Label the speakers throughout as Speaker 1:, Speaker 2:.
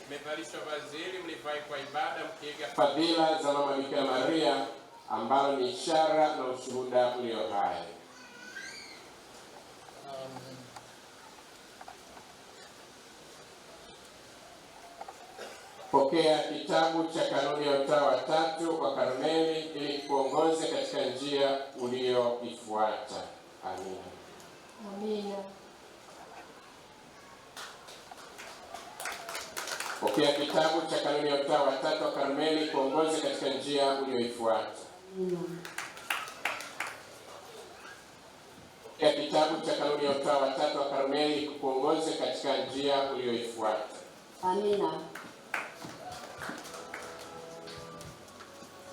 Speaker 1: Mmevalishwa vazi hili mlivae kwa ibada mkiiga fadhila za Mama Bikira Maria, ambalo ni ishara na ushuhuda ulio hai. Pokea kitabu cha kanuni ya utawa wa tatu wa Karmeli ili kuongoze katika njia uliyoifuata. Amina.
Speaker 2: Amina.
Speaker 1: Pokea kitabu cha kanuni ya utawa wa tatu wa Karmeli kuongoze katika njia uliyoifuata.
Speaker 2: Amina.
Speaker 1: Pokea kitabu cha kanuni ya utawa wa tatu wa Karmeli kuongoze katika njia uliyoifuata.
Speaker 2: Amina.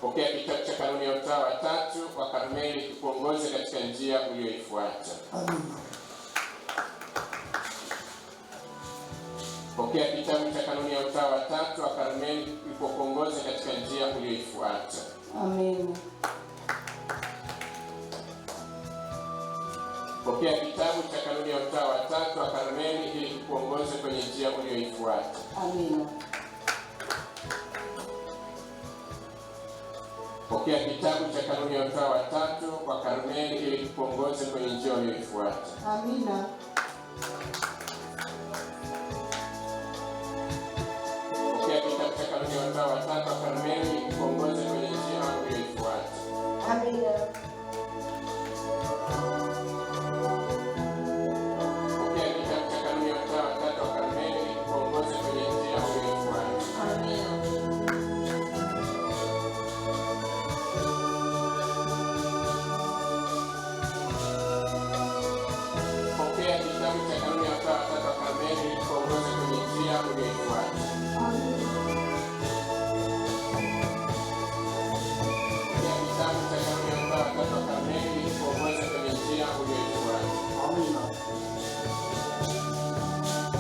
Speaker 1: Pokea kitabu cha kanuni ya utawa wa tatu wa Karmeli kuongoze katika njia uliyoifuata.
Speaker 2: Amina.
Speaker 1: Pokea kitabu cha kanuni ya utawa wa tatu wa Karmeli kuongoze katika njia uliyoifuata.
Speaker 2: Amina.
Speaker 1: Pokea kitabu cha kanuni ya utawa wa tatu wa Karmeli ili kuongoze kwenye njia uliyoifuata.
Speaker 2: Amina.
Speaker 1: Pokea kitabu cha kanuni ya utawa wa tatu wa Karmeli ili kuongoze kwenye njia uliyoifuata.
Speaker 2: Amina.
Speaker 1: Pokea kitabu cha kanuni ya utawa wa tatu wa Karmeli ili kuongoze kwenye njia uliyoifuata.
Speaker 2: Amina.
Speaker 1: Pokea kitabu cha kanuni ya utawa wa tatu wa Karmeli ili kuongoze kwenye njia uliyoifuata.
Speaker 2: Amina.
Speaker 1: Pokea kitabu cha kanuni ya utawa wa tatu wa Karmeli ili kuongoze kwenye njia uliyoifuata. Pokea kitabu cha kanuni ya utawa wa tatu wa Karmeli ili kuongoze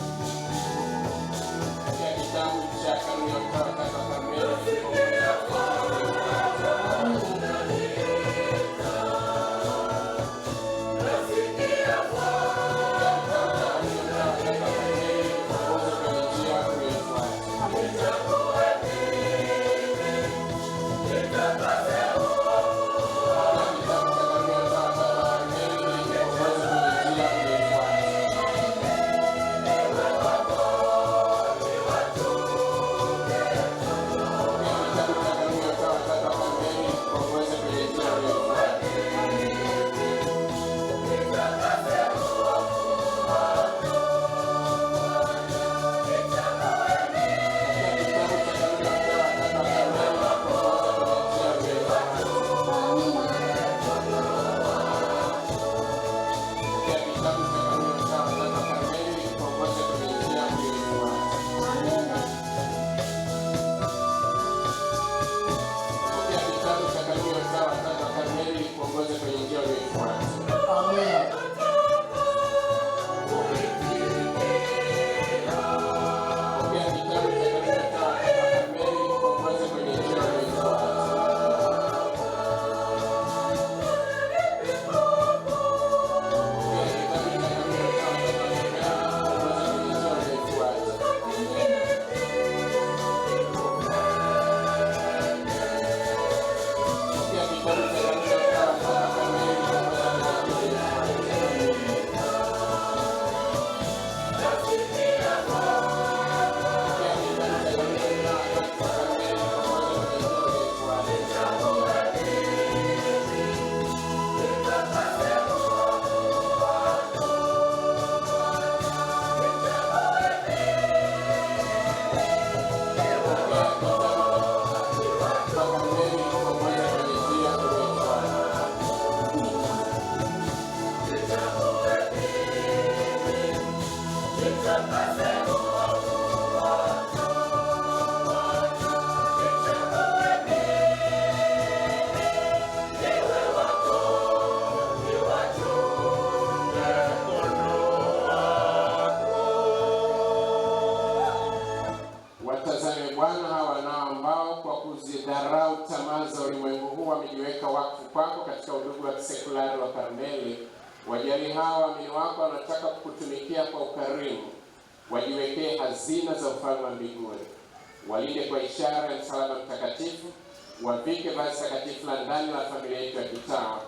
Speaker 1: kwenye njia uliyoifuata.
Speaker 2: Amina.
Speaker 1: Pokea kitabu cha kanuni ya utawa wa tatu wa Karmeli ili kuongoze kwenye njia uliyoifuata. kuzidharau tamaa za ulimwengu huu wamejiweka wakfu kwako katika udugu wa kisekulari wa Karmeli. Wajali hawa waamini wako wanataka kukutumikia kwa ukarimu. wajiwekee hazina za ufalme wa mbinguni, walinde kwa ishara ya msalaba mtakatifu, wavike vazi takatifu la ndani la familia yetu ya kitawa,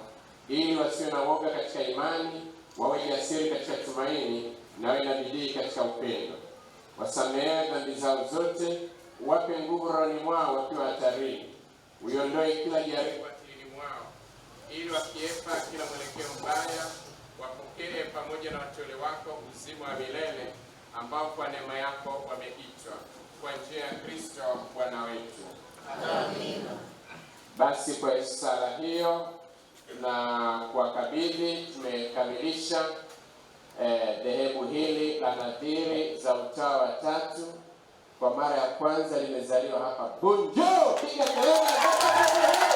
Speaker 1: ili wasiwe na woga katika imani, wawe jasiri katika tumaini, na wawe na bidii katika upendo. Wasamehe dhambi zao zote, wape nguvu rohoni mwao wakiwa hatarini, uiondoe kila jaribu akilini mwao, ili wakiepa kila mwelekeo mbaya, wapokee pamoja na wateule wako uzima wa milele, ambao kwa neema yako wameitwa, kwa njia ya Kristo Bwana wetu. Amina. Basi kwa sala hiyo na kuwakabidhi, tumekamilisha dhehebu hili la nadhiri za utawa wa tatu. Kwa mara ya kwanza limezaliwa hapa Bunju. Piga kelele!